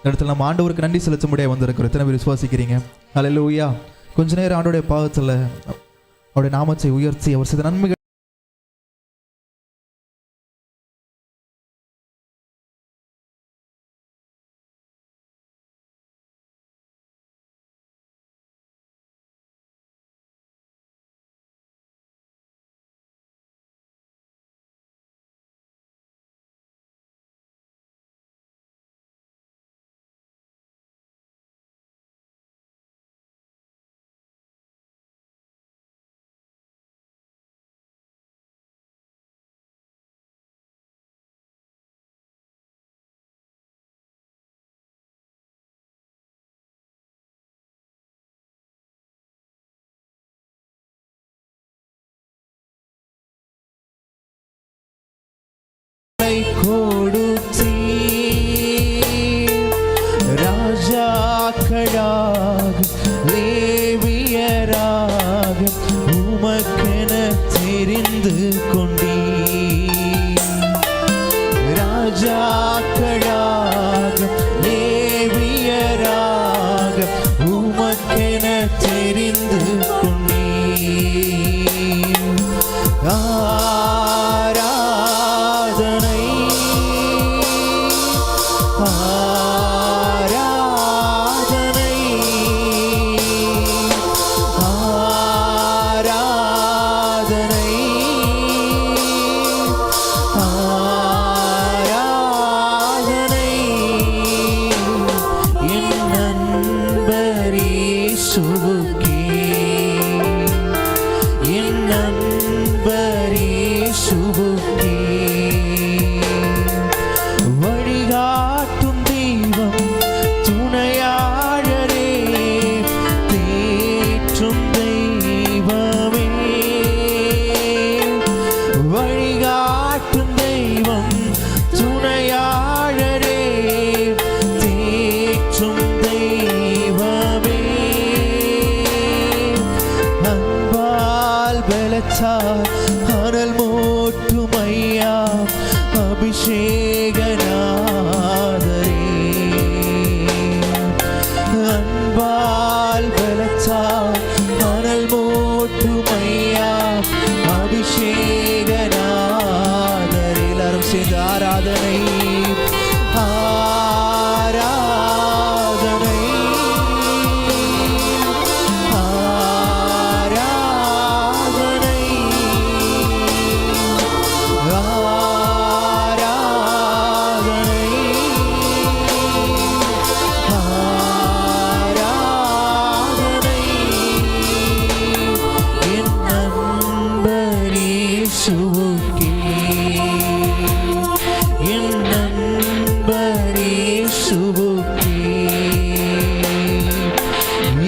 இந்த இடத்துல நம்ம ஆண்டவருக்கு நன்றி செலுத்த முடியாது வந்திருக்கிறோம். எத்தனை பேர் விசுவாசிக்கிறீங்க? ஹல்லேலூயா. கொஞ்ச நேரம் ஆண்டோடைய பாதத்தில் அவருடைய நாமத்தை உயர்த்தி அவர் செய்த நன்மைகள் கொடுத்தீ ராஜாக்களாக லேவியராக உமக்கென தெரிந்து கொண்டீ. ராஜாக்களாக லேவியராக உமக்கென தெரிந்து கொண்டீ. வழிகாட்டும் தெய்வம் துணையாளரே தேற்றும் தெய்வமே. வழிகாட்டும் தெய்வம் துணையாளரே தேற்றும் தெய்வமே. அன்பால் பலத்தால் அனல் மூட்டும் ஐயா அபிஷேகநாதரே. அன்பால் பலத்தால் அனல் மூட்டும் ஐயா அபிஷேகநாதரே. எல்லாரும் சேர்ந்து ஆராதனை ஆராதனை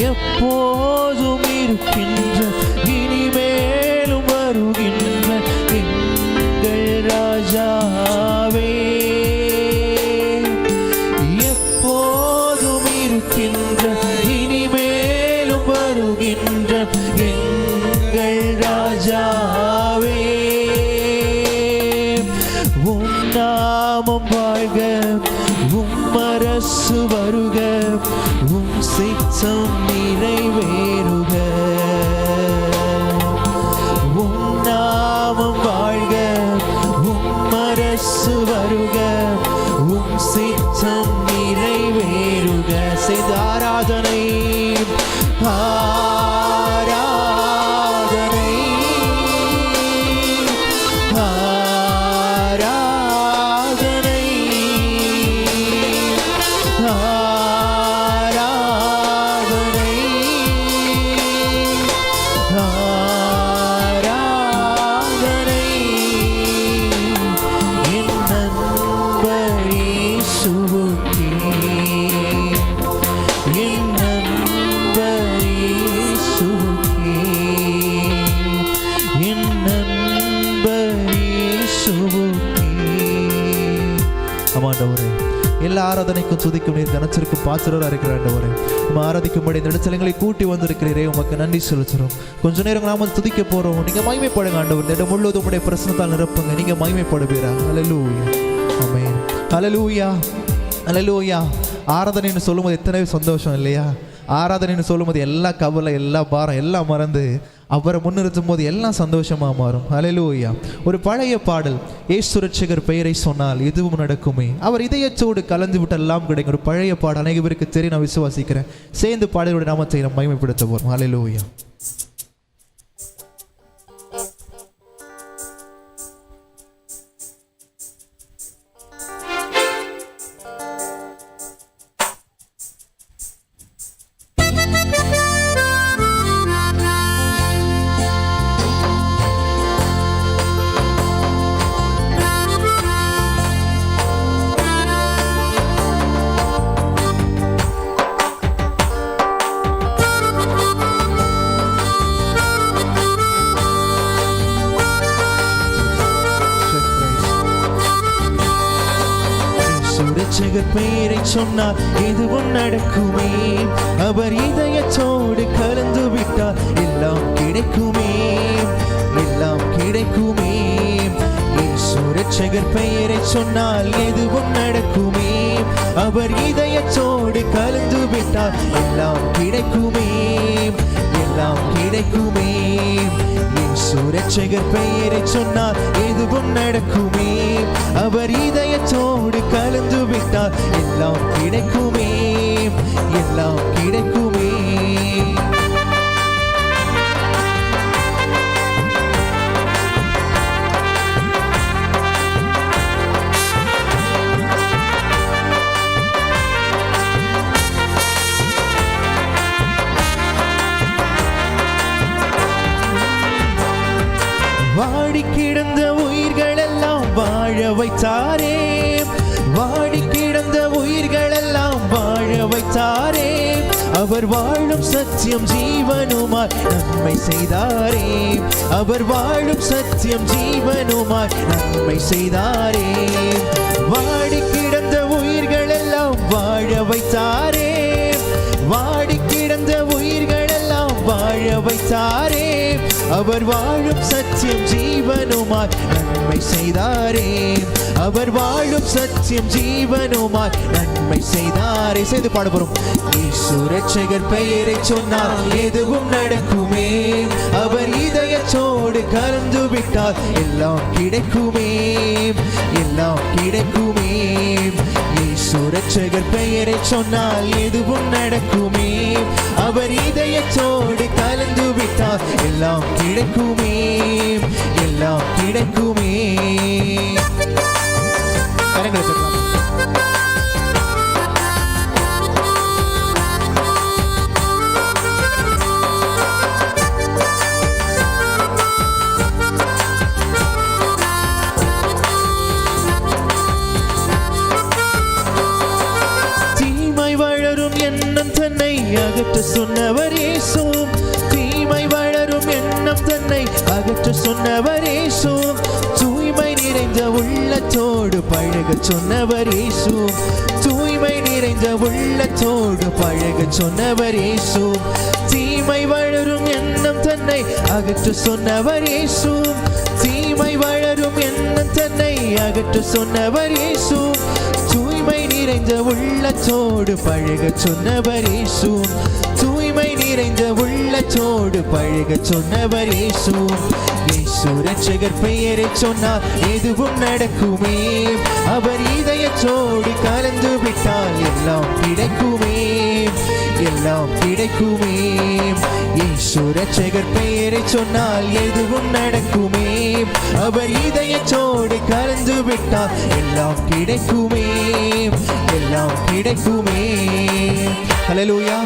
எப்போதும் இருக்கின்ற இனிமேலும் வருகின்ற எங்கள் ராஜாவே. எப்போதும் இருக்கின்ற இனிமேலும் வருகின்ற எங்கள் ராஜாவே. உம் நாமம் வாழ்க, உம் அரசு வருக, உம் சித்தம் நிறைவேறுக. உம் நாமம் வாழ்க, உம் அரசு வருக, உம் சித்தம் நிறைவேறுக. செய்த ஆராதனை ஆராதனை ஆராதனை ஆராதனை ஆராதனை. என் நண்பர் இயேசுவுக்கே, என் நண்பர் இயேசுவுக்கே, என் நண்பர் இயேசுவுக்கே. ஆமாண்டவரே, எல்லா ஆராதனைக்கும் துதிக்கும் நீர் கனச்சிருக்கும் பாத்திரராக இருக்கிற ஆண்டவரே, நம்ம ஆராதிக்கும்படி இந்த இடத்துல கூட்டி வந்திருக்கிறீரே, உமக்கு நன்றி செலுத்துறோம். கொஞ்ச நேரம் நாம துதிக்க போறோம். நீங்க மகிமைப்படுங்க ஆண்டவர். இந்த இடம் முழுவதும் உடைய பிரசன்னத்தால் நிரப்புங்க. நீங்க மகிமைப்படுவீரா. ஹல்லேலூயா, ஆமென். ஹல்லேலூயா, ஹல்லேலூயா. ஆராதனைன்னு சொல்லும்போது எத்தனை சந்தோஷம் இல்லையா? ஆராதனைன்னு சொல்லும்போது எல்லா கவலை, எல்லா பாரம் எல்லாம் மறந்து அவரை முன்னிறுத்தும் போது எல்லாம் சந்தோஷமா மாறும். ஹல்லேலூயா. ஒரு பழைய பாடல், இயேசு ரட்சகர் பெயரை சொன்னால் எதுவும் நடக்குமே, அவர் இதயத்தோடு கலந்து விட்டு எல்லாம் கிடைக்கும். ஒரு பழைய பாடல் அநேக பேருக்கு தெரியும், நான் விசுவாசிக்கிறேன். சேர்ந்து பாடலுடைய நாமத்தை நம்ம மகிமைப்படுத்த போறோம். ஹல்லேலூயா. ரட்சகர் பெயரை சொன்னால் எதுவும் நடக்குமே, அவர் இதயத்தோடு கலந்து விட்டால் எல்லாம் கிடைக்குமே, எல்லாம் கிடைக்குமே. இயேசு ரட்சகர் பெயரை சொன்னால் எதுவும் நடக்குமே, அவர் இதயத்தோடு கலந்து விட்டால் எல்லாம் கிடைக்குமே, எல்லாம் கிடைக்குமே. இயேசு ரட்சகர் பெயரை சொன்னால் எதுவும் நடக்குமே, அவர் இதயத்தோடு கலந்து விட்டால் எல்லாம் கிடைக்குமே, எல்லாம் கிடைக்குமே. வாடி கிடந்த உயிர்கள் எல்லாம் வாழ வைத்தாரே, வாடி கிடந்த உயிர்கள் எல்லாம் வாழ வைத்தாரே, அவர் வாழும் சத்தியம் ஜீவனுமாய் நன்மை செய்தாரே, அவர் வாழும் சத்தியம் ஜீவனுமாய் நன்மை செய்தாரே. வாடி கிடந்த உயிர்கள் எல்லாம் வாழ வைத்தாரே, வாடி கிடந்த உயிர்கள் எல்லாம் வாழ வைத்தாரே, அவர் வாழும் சத்தியம் ஜீவனுமாய் நன்மை செய்தாரே, அவர் வாழும் சத்தியம் ஜீவனுமாய் நன்மை செய்தாரே. செய்து பாடுபோம். இயேசு ரட்சகர் பெயரை சொன்னால் எதுவும் நடக்குமே, அவர் இதயத்தோடு கலந்து விட்டால் எல்லாம் கிடைக்குமே, எல்லாம் கிடைக்குமே. இயேசு ரட்சகர் பெயரை சொன்னால் எதுவும் நடக்குமே, அவர் இதயத்தோடு கலந்து விட்டால் எல்லாம் கிடைக்குமே, எல்லாம் கிடைக்குமே. தீமை வளரும் எண்ணம் தன்னை அகற்ற சொன்னவர் இயேசு, தீமை வளரும் எண்ணம் தன்னை அகற்ற சொன்னவர் இயேசு, தூய்மை நிறைந்த உள்ளத்தோடு பழக சொன்னவர் இயேசு, தூய்மை நிறைந்த உள்ளத்தோடு பழக சொன்னவர் இயேசு, தீமை வளரும் எண்ணம் தன்னை அகற்ற சொன்னவர் இயேசு, தீமை வளரும் எண்ணம் தன்னை அகற்ற சொன்னவர் இயேசு, தூய்மை நிறைந்த உள்ளத்தோடு பழக சொன்னவர் இயேசு, தூய்மை நிறைந்த உள்ளத்தோடு பழக சொன்னவர் இயேசு. இயேசு ரட்சகர் பெயரை சொன்னால் எதுவும் நடக்குமே, அவர் இதயத்தோடு கலந்து விட்டால் எல்லாம் கிடைக்குமே, எல்லாம் கிடைக்குமே. இயேசு ரட்சகர் பெயரை சொன்னால் எதுவும் நடக்குமே, அவர் இதயத்தோடு கலந்து விட்டால் எல்லாம் கிடைக்குமே, எல்லாம் கிடைக்குமே. ஹல்லேலூயா,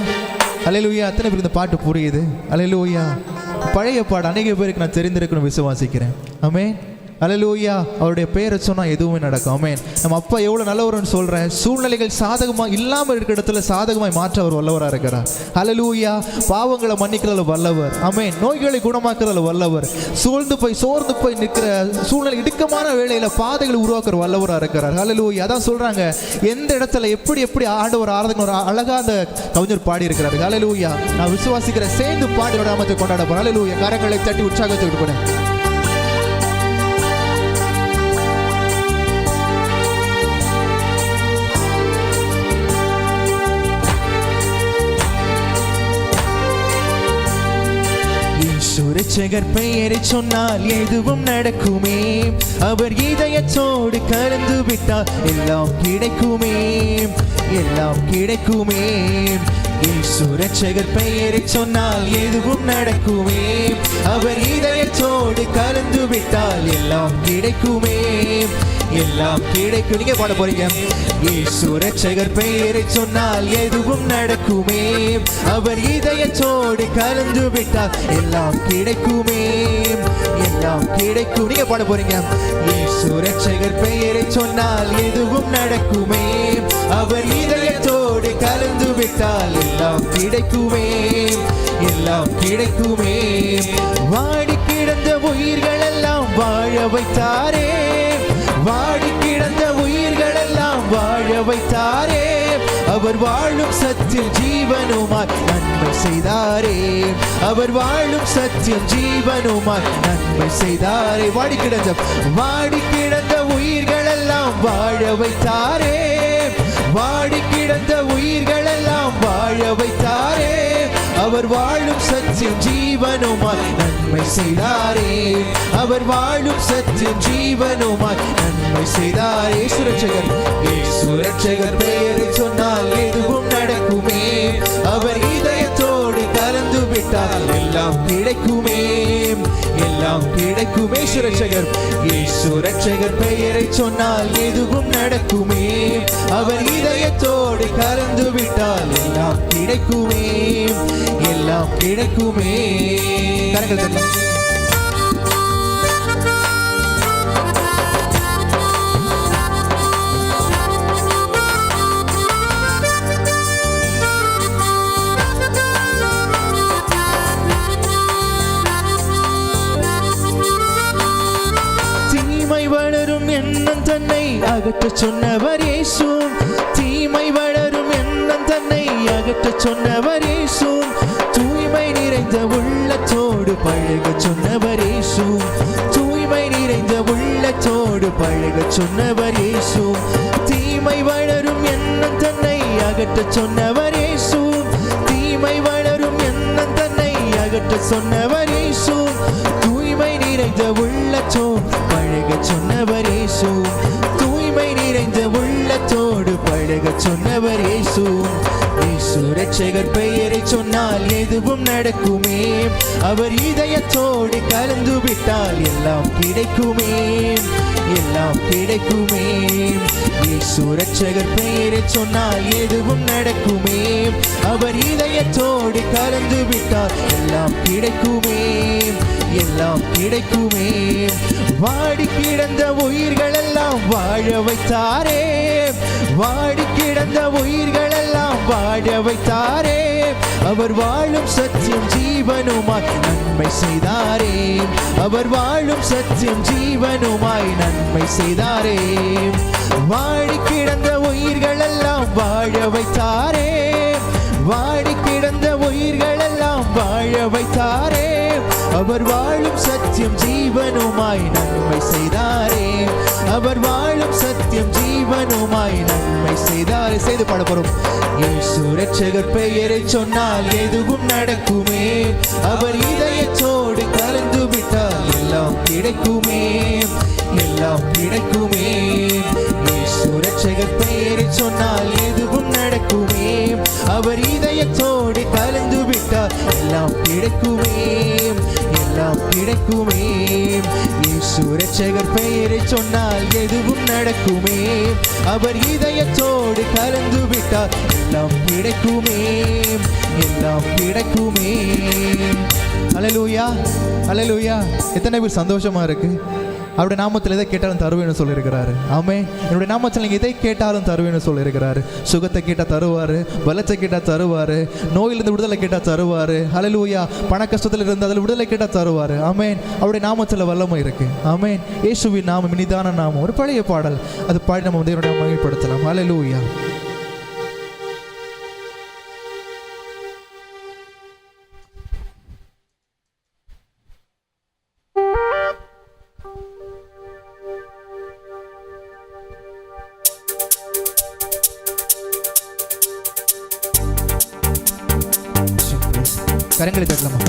ஹல்லேலூயா. அத்தனை பேருக்கு இந்த பாட்டு புரியுது? ஹல்லேலூயா. பழைய பாடு அநேக பேருக்கு நான் தெரிந்திருக்கணும் விசுவாசிக்கிறேன். ஆமென். ஹல்லேலூயா. அவருடைய பெயரை சொன்னால் எதுவுமே நடக்கும். ஆமென். நம்ம அப்பா எவ்வளோ நல்லவர்னு சொல்கிறேன். சூழ்நிலைகள் சாதகமாக இல்லாமல் இருக்கிற இடத்துல சாதகமாய் மாற்ற அவர் வல்லவராக இருக்கிறார். ஹல்லேலூயா. பாவங்களை மன்னிக்கிறதுல வல்லவர். ஆமென். நோய்களை குணமாக்குறதுல வல்லவர். சோர்ந்து போய் நிற்கிற சூழ்நிலை இடுக்கமான வேளையில் பாதைகளை உருவாக்குற வல்லவராக இருக்கிறார். ஹல்லேலூயா. அதான் சொல்கிறாங்க, எந்த இடத்துல எப்படி ஆண்டவர் ஆராதனை ஒரு அழகாக அந்த கவிஞர் பாடி இருக்கிறார். ஹல்லேலூயா. நான் விசுவாசிக்கிறேன். சேர்ந்து பாடி நாமத்தை கொண்டாட போகிறேன். ஹல்லேலூயா. கரங்களை தட்டி உற்சாகத்துக்கு போனேன். இரட்சகர் பெயரை சொன்னால் எதுவும் நடக்குமே. அவர் இதயத்தோடு கலந்து விட்டால் எல்லாம் கிடைக்குமே, எல்லாம் கிடைக்குமே. இயேசு இரட்சகர் பெயரை சொன்னால் எதுவும் நடக்குமே. அவர் இதயத்தோடு கலந்து விட்டால் எல்லாம் கிடைக்குமே, எல்லாம் கிடைக்கும். நீங்க பாட போறீங்க. இயேசு இரட்சகர் பெயரை சொன்னால் எதுவும் நடக்குமே. அவர் இதயத்தோடு கலந்து விட்டால் எல்லாம் கிடைக்குமே, எல்லாம் கிடைக்கும். நீங்க பாட போறீங்க. இயேசு இரட்சகர் பெயரை சொன்னால் எதுவும் நடக்குமே. அவர் இதயத்தோடு கலந்து விட்டால் எல்லாம் கிடைக்குமே, எல்லாம் கிடைக்குமே. வாடி கிடந்த உயிர்கள் எல்லாம் வாழ வைத்தாரே, வாடி கிடந்த உயிர்கள் எல்லாம் வாழ வைத்தாரே. அவர் வாழும் சத்தியம் ஜீவனுமாய் நன்மை செய்தாரே, அவர் வாழும் சத்தியம் ஜீவனுமாய் நன்மை செய்தாரே. வாடி கிடந்த உயிர்கள் எல்லாம் வாழ வைத்தாரே, வாடி கிடந்த உயிர்கள் எல்லாம் வாழ வைத்தாரே. அவர் வாழும் சத்தியம் ஜீவனுமாய் நன்மை செய்தாரே, அவர் வாழும் சத்தியம் ஜீவனுமாய் நன்மை செய்தாரே. இரட்சகர் பெயரை சொன்னால் எதுவும் நடக்குமே. அவர் இதயத்தோடு கலந்து விட்டால் எல்லாம் கிடைக்குமே, எல்லாம் கிடைக்குமே. இரட்சகர் பெயரை சொன்னால் எதுவும் நடக்குமே. அவர் இதயத்தோடு கலந்து விட்டால் எல்லாம் கிடைக்குமே, எல்லாம் கிடைக்குமே. கரங்கள் தட்டலாம். வளரும் எண்ணம் தன்னை அகற்ற சொன்னவர் இயேசு, தீமை வளரும் எண்ணம் தன்னை அகற்ற சொன்னவர் இயேசு. தூய்மை நிறைந்த உள்ளத்தோடு பழக சொன்னவர் இயேசு, தூய்மை நிறைந்த உள்ளத்தோடு பழக சொன்னவர் இயேசு. தீமை வளரும் எண்ணம் தன்னை அகற்ற சொன்னவர் இயேசு, தீமை வளரும் எண்ணம் தன்னை அகற்ற சொன்னவர் இயேசு. தூய்மை நிறைந்த உள்ளத்தோடு பழக சொன்னவர் இயேசு, தூய்மை நிறைந்த உள்ளத்தோடு பழக சொன்னவர் இயேசு. இரட்சகர் பெயரை சொன்னால் எதுவும் நடக்குமே. அவர் இதயத்தோடு கலந்து விட்டால் எல்லாம் கிடைக்குமே, எல்லாம் கிடைக்குமே. இரட்சகர் பெயரை சொன்னால் எதுவும் நடக்குமே. அவர் இதயத்தோடு கலந்து விட்டால் எல்லாம் கிடைக்குமே, எல்லாம் கிடைக்குமே. வாடி கிடந்த உயிர்கள் எல்லாம் வாழ வைத்தாரே, வாடி கிடந்த உயிர்கள் எல்லாம் வாழ வைத்தாரே. அவர் வாழும் சத்தியம் ஜீவனுமாய் நன்மை செய்தாரே, அவர் வாழும் சத்தியம் ஜீவனுமாய் நன்மை செய்தாரே. வாடி கிடந்த உயிர்கள் எல்லாம் வாழ வைத்தாரே, வாடி கிடந்த உயிர்கள் எல்லாம் வாழ வைத்தாரே. அவர் வாழும் சத்தியம் ஜீவனுமாய் நன்மை செய்தாரே, அவர் வாழும் சத்தியம் ஜீவனுமாய் நன்மை செய்தாரே. செய்து பாட போறோம். இரட்சகர் பெயரை சொன்னால் எதுவும் நடக்குமே. அவர் இதயத்தோடு கலந்து விட்டால் எல்லாம் கிடைக்குமே, எல்லாம் கிடைக்குமே. இரட்சகர் பெயரை சொன்னால் எதுவும் நடக்குமே. அவர் இதயத்தோடு கலந்து விட்டால் எல்லாம் கிடைக்குமே, எல்லாம் கிடைக்குமே. இரட்சகர் பெயரை சொன்னால் எதுவும் நடக்குமே. அவர் இதயத்தோடு கலந்து விட்டால் எல்லாம் கிடைக்குமே, எல்லாம் கிடைக்குமே. அல்லேலூயா, அல்லேலூயா. எத்தனை பேர் சந்தோஷமா இருக்கு? அவருடைய நாமத்தில் எதை கேட்டாலும் தருவேன்னு சொல்லியிருக்கிறாரு. ஆமென். என்னுடைய நாமத்தில் நீங்கள் எதை கேட்டாலும் தருவேன்னு சொல்லியிருக்கிறாரு. சுகத்தை கேட்டால் தருவார், பலத்தை கேட்டால் தருவார், நோயிலிருந்து விடுதலை கேட்டால் தருவார். ஹல்லேலூயா. பண கஷ்டத்தில் இருந்து அதில் விடுதலை கேட்டால் தருவார். ஆமென். அவருடைய நாமத்தில் வல்லமை இருக்கு. ஆமென். இயேசுவின் நாமம் இனிதான நாமம். ஒரு பழைய பாடல், அது பாடி நம்ம தேவனுடைய மகிமைப்படுத்தலாம். ஹல்லேலூயா. கரங்களை தட்டலாமா?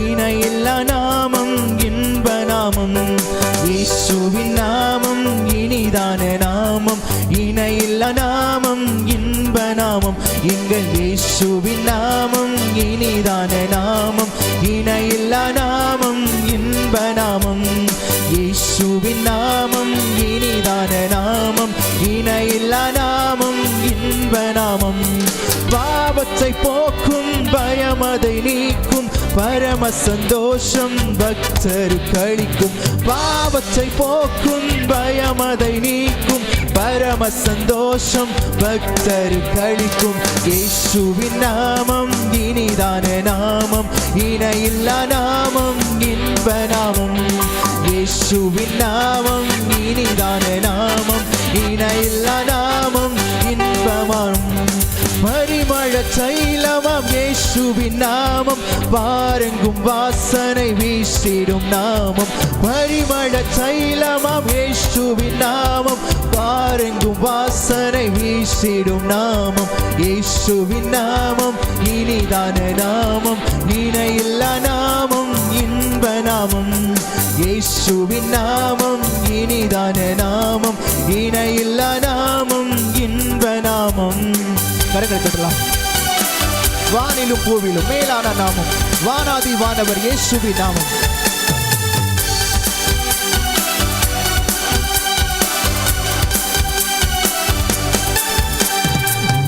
இணையில்லா நாமம் இன்ப நாமம். இயேசுவின் நாமம் இனிதான நாமம், இணையில்லா நாமம் இன்ப நாமம். எங்கள் இயேசுவின் நாமம் இனிதான நாமம், இணையில்லா நாமம் இன்ப நாமம். இயேசுவின் நாமம் இனிதான நாமம், இணையில்லா நாமம் இன்ப நாமம். பாவத்தை போக்கும் பயமதை நீக்கும் பரம சந்தோஷம் பக்தருக்கு அளிக்கும். பாவத்தை போக்கும் பயமதை நீக்கும் பரம சந்தோஷம் பக்தருக்கு அளிக்கும். இயேசுவின் நாமம் இனிதான நாமம், இணையில்லா நாமம் இன்ப நாமம். இயேசுவின் நாமம் இனிதான நாமம், இணையில்லா நாமம் இன்பமாம். பரிமள தைலமாம் இயேசுவின் நாமம், பாரெங்கும் வாசனை வீசிடும் நாமம். பரிமள தைலமாம் இயேசுவின் நாமம், பாரெங்கும் வாசனை வீசிடும் நாமம். இயேசுவின் நாமம் இனிதான நாமம், இணையில்லா நாமம் இன்ப நாமம். இயேசுவின் நாமம் இனிதான நாமம், இணையில்லா நாமம் இன்ப நாமம். கரங்களை தட்டலாம். வானிலும் பூவிலும் மேலான நாமம், வானாதி வானவர் இயேசுவின் நாமம்.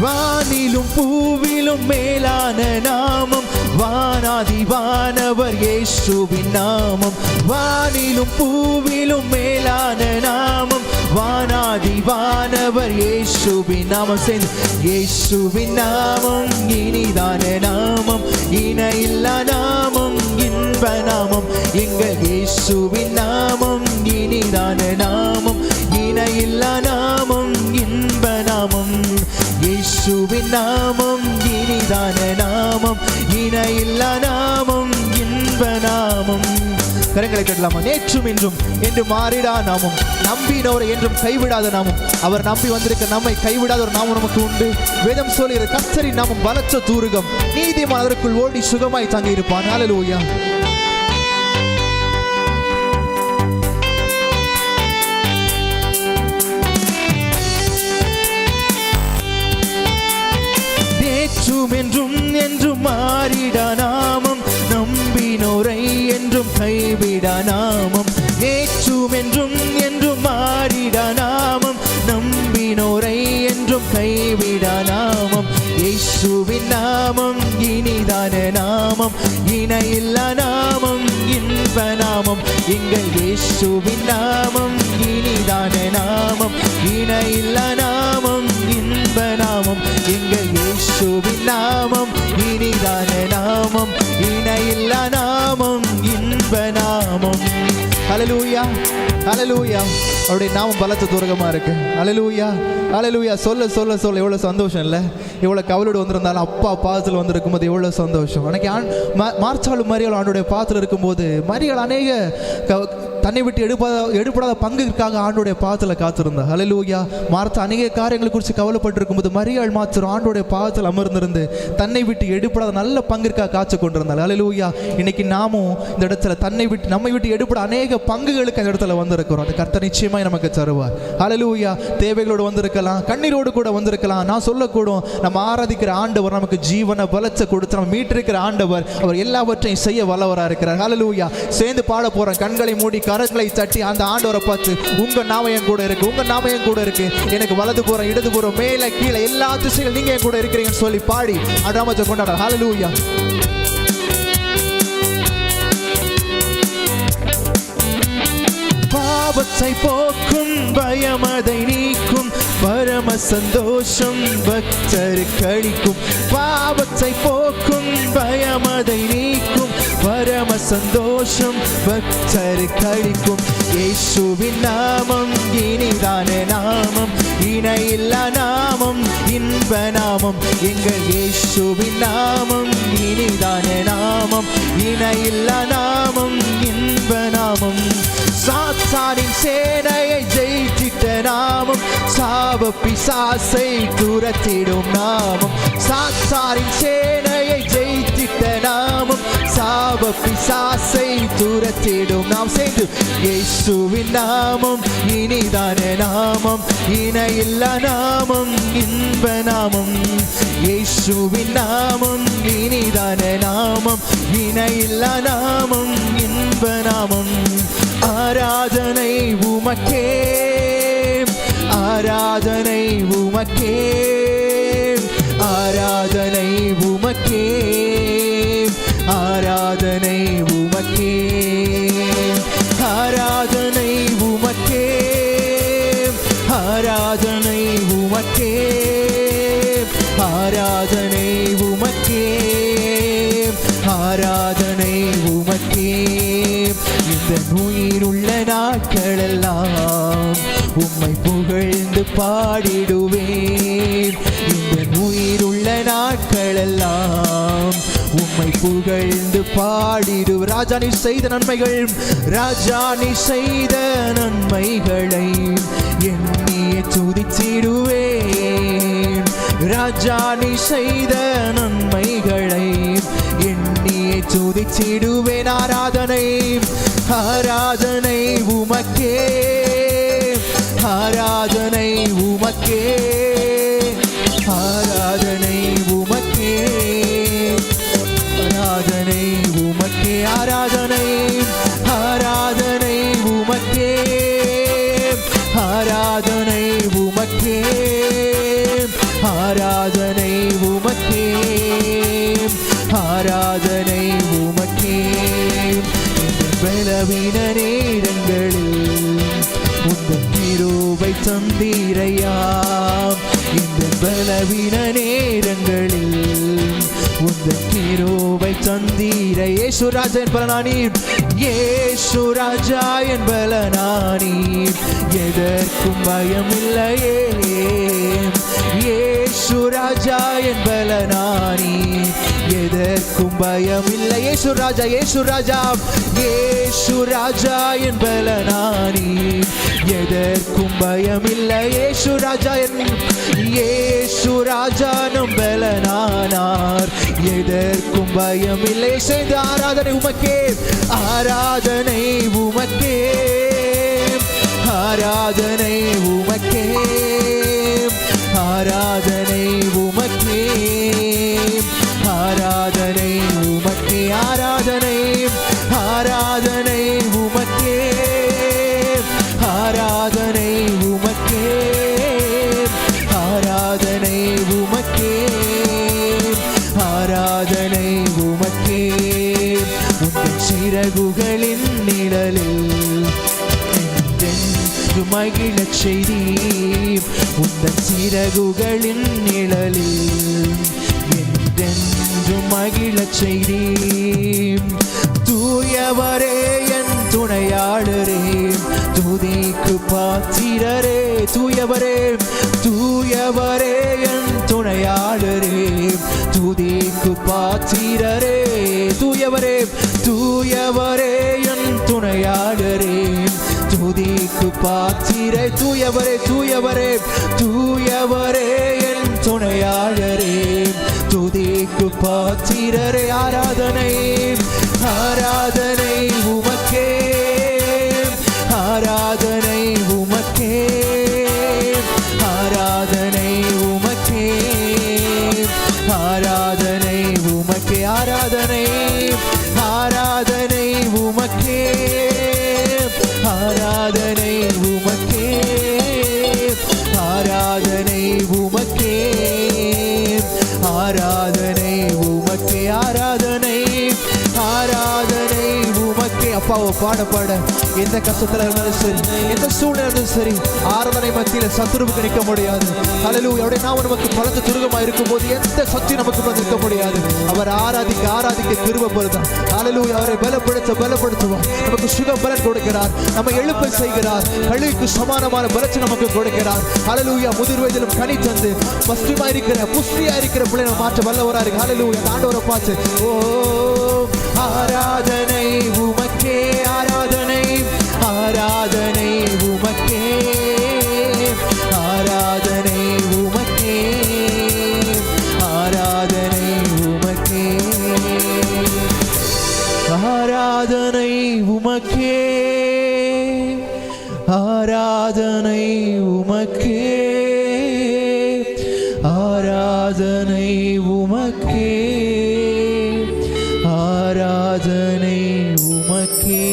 வானிலும் பூவிலும் மேலான நாமம், வானாதி வானவர் இயேசுவின் நாமம். வானிலும் பூவிலும் மேலான நாமம், வானாதி வானவர் இயேசுவின் நாமம். சேர்ந்து இயேசுவின் நாமம் இனிதான நாமம், இணையில்லா நாமம் இன்ப நாமம். எங்கள் இயேசுவின் நாமம் இனிதான நாமம், இணையில்லா நாமம் இன்ப நாமம். இயேசுவின் நாமம் இனிதான நாமம், இணையில்லா நாமம் இன்ப நாமம். கரங்களை கட்டலாமா? நேற்றும் இன்றும் என்று மாறிடா நாமம், நம்பினோரை என்றும் கைவிடாத நாமம். அவர் நம்பி வந்திருக்க நம்மை கைவிடாத ஒரு நாமம் நமக்கு உண்டு. வேதம் சொல்லுகிறது கர்த்தரின் நாமம் பலத்த தூருகம், நீதிமான் அதற்குள் ஓடி சுகமாய் தங்கி இருப்பான். ஹல்லேலூயா. என்றும் என்றும் மாறிட நாமம், நம்பினோரை என்றும் கைவிட நாமம். ஏற்றும் என்றும் என்றும் மாறிட நாமம், நம்பினோரை என்றும் கைவிட நாமம். இயேசுவின் நாமம் இனிதான நாமம், இணையில்லா நாமம் இன்ப நாமம். எங்கள் இயேசுவின் நாமம் இனிதான நாமம், இணையில்லா நாமம் இன்ப நாமம். எங்கள் இயேசுவின் நாமம் இனிதான நாமம், இணையில்லா நாமம் இன்ப நாமம். ஹல்லேலூயா, ஹல்லேலூயா. அவருடைய நாமம் பலத்த துரகமா இருக்கு. ஹல்லேலூயா, ஹல்லேலூயா. சொல்ல சொல்ல சொல்ல எவ்வளவு சந்தோஷம் இல்லை? எவ்வளவு கவலோடு வந்திருந்தாலும் அப்பா பாதத்தில் வந்திருக்கும் போது எவ்வளவு சந்தோஷம். அன்னைக்கு மார்ச்சாலும் மரியாள் ஆண்டுடைய பாதத்தில் இருக்கும்போது மரியாள் அநேக தன்னை விட்டு எடுப்படாத பங்குக்காக ஆண்டோடைய பாதத்தில் காத்திருந்தா. ஹல்லேலூயா. மார்த்தா அநேக காரியங்களை குறித்து கவலைப்பட்டிருக்கும் போது மரியாள் மாத்திரம் ஆண்டோடைய பாதத்தில் அமர்ந்திருந்து தன்னை விட்டு எடுப்படாத நல்ல பங்கிற்காக காத்து கொண்டிருந்தாள். ஹல்லேலூயா. இன்னைக்கு நாமும் இந்த இடத்துல நம்மை விட்டு எடுப்பட அநேக பங்குகளுக்கு அந்த இடத்துல வந்திருக்கிறோம். அந்த கர்த்தர் நிச்சயமாய் நமக்கு தருவார். ஹல்லேலூயா. தேவைகளோடு வந்திருக்கலாம், கண்ணீரோடு கூட வந்திருக்கலாம். நான் சொல்லக்கூடும், நம்ம ஆராதிக்கிற ஆண்டவர் நமக்கு ஜீவனை பலத்தை கொடுத்து நம்ம மீட்டிருக்கிற ஆண்டவர், அவர் எல்லாவற்றையும் செய்ய வல்லவராக இருக்கிறார். ஹல்லேலூயா. சேர்ந்து பாட போறோம். கண்களை மூடி கரங்களை தட்டி அந்த ஆண்டவரை பார்த்து, உங்க நாமம் என் கூட இருக்கு, உங்க நாமம் என் கூட இருக்கு, எனக்கு வலது புறம் இடது புறம் மேல கீழே எல்லா திசைகள் நீங்க என் கூட இருக்கிறீங்கன்னு சொல்லி பாடி நாமத்தை கொண்டாட. ஹல்லேலூயா. பாவத்தை போக்கும் பயமதை நீக்கும் பரம சந்தோஷம் பக்தருக்கு அளிக்கும். பாவத்தை போக்கும் பயமதை நீக்கும் பரம சந்தோஷம் பக்தருக்கு அளிக்கும். இயேசுவின் நாமம் இனிதான நாமம், இணையில்லா நாமம் இன்ப நாமம். எங்கள் இயேசுவின் நாமம் இனிதான நாமம், இணையில்லா நாமம் இன்ப நாமம். சாத்தானின் சேனையை ஜெயித்திட்ட நாமம், சாப பிசாசை துரத்திடும் நாமம். சாத்தானின் சேனையை ஜெயித்த பெற்றிட்ட நாமம் சாப பிசாசை துரத்திடும். நாம் சேர்ந்து இயேசுவின் நாமம் இனிதான நாமம், இணையில்லா நாமம், இன்ப நாமம். இயேசுவின் நாமம் இனிதான நாமம், இணையில்லா நாமம், இன்ப நாமம். ஆராதனை உமக்கே, ஆராதனை உமக்கே, ஆராதனை உமக்கே, ஆராதனை உமக்கே, ஆராதனை உமக்கே, ஆராதனை உமக்கே, ஆராதனை உமக்கே, ஆராதனை உமக்கே. இந்த உயிருள்ள நாட்களெல்லாம் உம்மை புகழ்ந்து பாடிடுவேன். இந்த உயிருள்ள நாட்களெல்லாம் உம்மை புகழ்ந்து பாடிடு. ராஜா நீ செய்த நன்மைகள், ராஜா நீ செய்த நன்மைகளை எண்ணியே துதித்திடுவேன். ராஜா நீ செய்த நன்மைகளை எண்ணியே துதித்திடுவேன். ஆராதனை, ஆராதனை உமக்கே, ஆராதனை உமக்கே, ஆராதனை உமக்கே, ஆராதனை உமக்கே, ஆராதனை, ஆராதனை உமக்கே, ஆராதனை உமக்கே, ஆராதனை உமக்கே, ஆராதனை உமக்கே. பலவீன நேரங்களில் உந்தன் கிருபை தந்தீரையா. இந்த பலவீன நேரங்களில் உந்தன் கிருபை தந்தீரை. இயேசு ராஜா என் பலனானி, இயேசு ராஜா என் பலனானி, எதற்கும் பயம் இல்லையே. இயேசு ராஜா என் பலனானி, எதற்கும் பயம் இல்லை. இயேசு ராஜா, இயேசு ராஜா, இயேசு ராஜா என் பலனானி, எதற்கும் பயம் இல்லை. இயேசு ராஜா இயேசு ராஜா நம் பலனானார், எதற்கும் பயம் இல்லை. செய்த ஆராதனை உமக்கே, ஆராதனை உமக்கே, ஆராதனை உமக்கே, ஆராதனை உமக்கே, ஆராதனை உமக்கே, ஆராதனை, ஆராதனை உமக்கே, ஆராதனை உமக்கே, ஆராதனை உமக்கே, ஆராதனை உமக்கே. உந்தன் சிறகுகளின் நிழலில் என்றென்று மகிழச் செய்தி. உந்தன் சிறகுகளின் நிழலில் என்றென்று மகிழச் செய்தி. தூயவரே என் துணையாளரே, துதிக்கு பாத்திரரே. தூயவரே, தூயவரே என் துணையாளரே, துதிக்கு பாத்திரரே. தூயவரே, தூயவரே என் துணையாளரே, துதிக்கு பாத்திரே. தூயவரே, தூயவரே, தூயவரே என் துணையாளரே, துதிக்கு பாத்திரரே. ஆராதனை, ஆராதனை உமக்கே, ஆராதனை உமக்கே, ஆராதனை உமக்கே, ஆராதனை உமக்கே, ஆராதனை, ஆராதனை உமக்கே, ஆராதனை உமக்கே, ஆராதனை உமக்கே, ஆராதனை உமக்கே, ஆராதனை, ஆராதனை உமக்கே. அப்பாவை பாட பாட எந்த கஷ்டத்துல இருந்தாலும் சரி, எந்த சூழ்நிலை இருந்தாலும் சரி, ஆராதனை மத்தியில சத்துருவுக்கு நிற்க முடியாது. ஹல்லேலூயா. அவருடைய நாமம் நமக்கு பலத்த துருகமா இருக்கும் போது எந்த சக்தியும் நமக்கு நிற்க முடியாது. அவர் ஆராதிக்க ஆராதிக்க கிருபை பொறுத்தான். ஹல்லேலூயா. அவரை பலப்படுத்துவார். நமக்கு சுக பலன் கொடுக்கிறார், நம்ம எழுப்ப செய்கிறார், கழுகுக்கு சமானமான பலத்தை நமக்கு கொடுக்கிறார். ஹல்லேலூயா. முதிர் வயதிலும் கனி தந்து பசுமையா இருக்கிற புஷ்டியா இருக்கிற பிள்ளைகளை மாற்ற வல்லவரா இருக்கு. ஹல்லேலூயா. ஆண்டவரை பார்த்து ஓ ஆராதனை உமக்கே, ஆராதனை, ஆராதனை உமக்கே, ஆராதனை உமக்கே, ஆராதனை உமக்கே, ஆராதனை உமக்கே, ஆராதனை உமக்கே, ஆராதனை உமக்கே, ஆராதனை உமக்கே.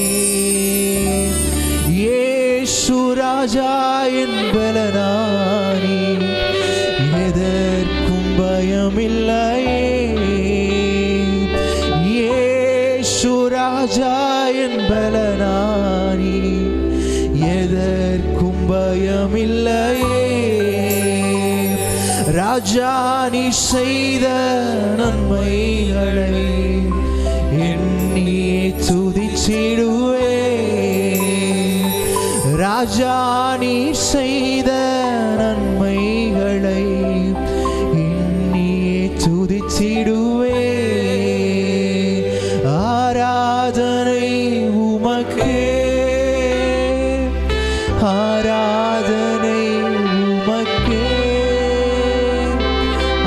இயேசு ராஜா என் பலனானி, எதற்கும் பயமில்லையே. இயேசு ராஜா என் பலனானி, எதற்கும் பயமில்லையே. ராஜா நீ செய்த நன்மைகளை எண்ணி துதிச்சிடுவே. ராஜா நீ செய்த நன்மைகளை எண்ணி துதிச்சிடுவே. ஆராதனை உமக்கே, ஆராதனை உமக்கே,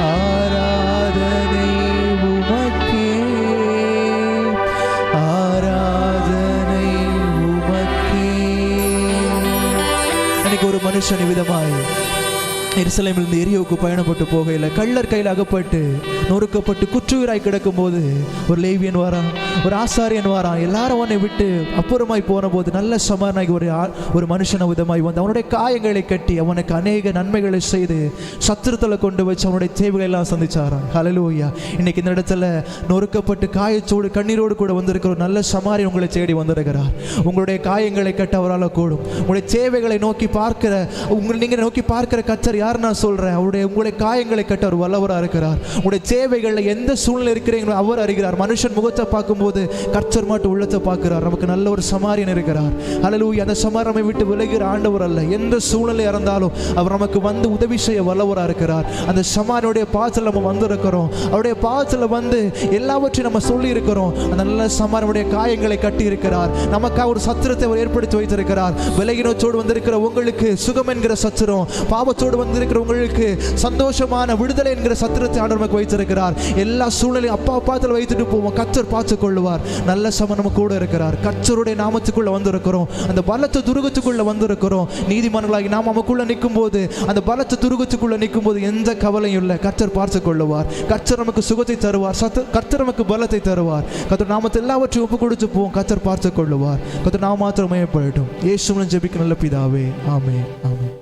ஆராதனை உமக்கே, ஆராதனை உமக்கே. அன்னைக்கு ஒரு மனுஷன் விதமாய் எருசலேமிலிருந்து எரியோவுக்கு பயணப்பட்டு போகையில் கள்ளர் கையில் அகப்பட்டு நொறுக்கப்பட்டு குற்றுயிராய் கிடக்கும் போது ஒரு லேவியன் வாரான், ஒரு ஆசாரியன் வாரான். எல்லாரும் அவனை விட்டு அப்புறமாய் போன போது நல்ல சமாரனாகி ஒரு மனுஷன விதமாய் வந்து அவனுடைய காயங்களை கட்டி அவனுக்கு அநேக நன்மைகளை செய்து சத்துருத்தில் கொண்டு வச்சு அவனுடைய தேவைகளை எல்லாம் சந்திச்சாரான். ஹல்லேலூயா. இன்னைக்கு இந்த இடத்துல நொறுக்கப்பட்டு காயச்சோடு கண்ணீரோடு கூட வந்திருக்கிற ஒரு நல்ல சமாரியன் உங்களை தேடி வந்திருக்கிறார். உங்களுடைய காயங்களை கட்ட அவரால் கூடும். உங்களுடைய தேவைகளை நோக்கி பார்க்கிற நீங்கள் நோக்கி பார்க்கிற கர்த்தர் யார் நான் சொல்றேன், உங்களுடைய காயங்களை கட்ட அவர் வல்லவராக இருக்கிறார். உங்களுடைய தேவைகளில் எந்த சூழ்நிலை இருக்கிறீங்களோ அவர் அறிகிறார். மனுஷன் முகத்தை பார்க்கும்போது கர்த்தர் மட்டும் உள்ளத்தை பார்க்கிறார். நமக்கு நல்ல ஒரு சமாரியன் இருக்கிறார். ஹல்லேலூயா. அந்த சமாரியனை விட்டு விலகிற ஆண்டவர் அல்ல. எந்த சூழ்நிலை இருந்தாலும் அவர் நமக்கு வந்து உதவி செய்ய வல்லவராக இருக்கிறார். அந்த சமாரியனுடைய பாதத்தில் நம்ம வந்திருக்கிறோம். அவருடைய பாதத்தில் வந்து எல்லாவற்றையும் நம்ம சொல்லி இருக்கிறோம். அந்த நல்ல சமாரியனுடைய காயங்களை கட்டி இருக்கிறார். நமக்காக ஒரு சத்திரத்தை அவர் ஏற்படுத்தி வைத்திருக்கிறார். விலகினோச்சோடு வந்திருக்கிற உங்களுக்கு சுகம் என்கிற சத்திரம், பாவத்தோடு வந்திருக்கிற உங்களுக்கு சந்தோஷமான விடுதலை என்கிற சத்திரத்தை ஆண்டவர் நமக்கு வைத்திருக்கிறார். எல்லா சூழ்நிலையும் அப்பா பாதத்தில் வைத்துட்டு போவோம். கர்த்தர் பார்த்துக் கொள்வார். நல்ல சமம் நம்ம கூட இருக்கிறார். கர்த்தருடைய நாமத்துக்குள்ள வந்திருக்கிறோம். அந்த பலத்த துருகத்துக்குள்ள வந்திருக்கிறோம். நீதிமான்களாகி நாம் நமக்குள்ள நிற்கும் போது, அந்த பலத்த துருகத்துக்குள்ள நிற்கும் போது எந்த கவலையும் இல்லை. கர்த்தர் பார்த்துக் கொள்ளுவார். கர்த்தர் நமக்கு சுகத்தை தருவார். கர்த்தர் நமக்கு பலத்தை தருவார். கர்த்தர் நாமத்தை எல்லாவற்றையும் ஒப்பு கொடுத்து போவோம். கர்த்தர் பார்த்துக் கொள்ளுவார். கர்த்தர் நாம் மாத்திரம் மையப்படட்டும். இயேசுவின் ஜெபிக்க நல்ல பிதாவே, ஆமென், ஆமென்.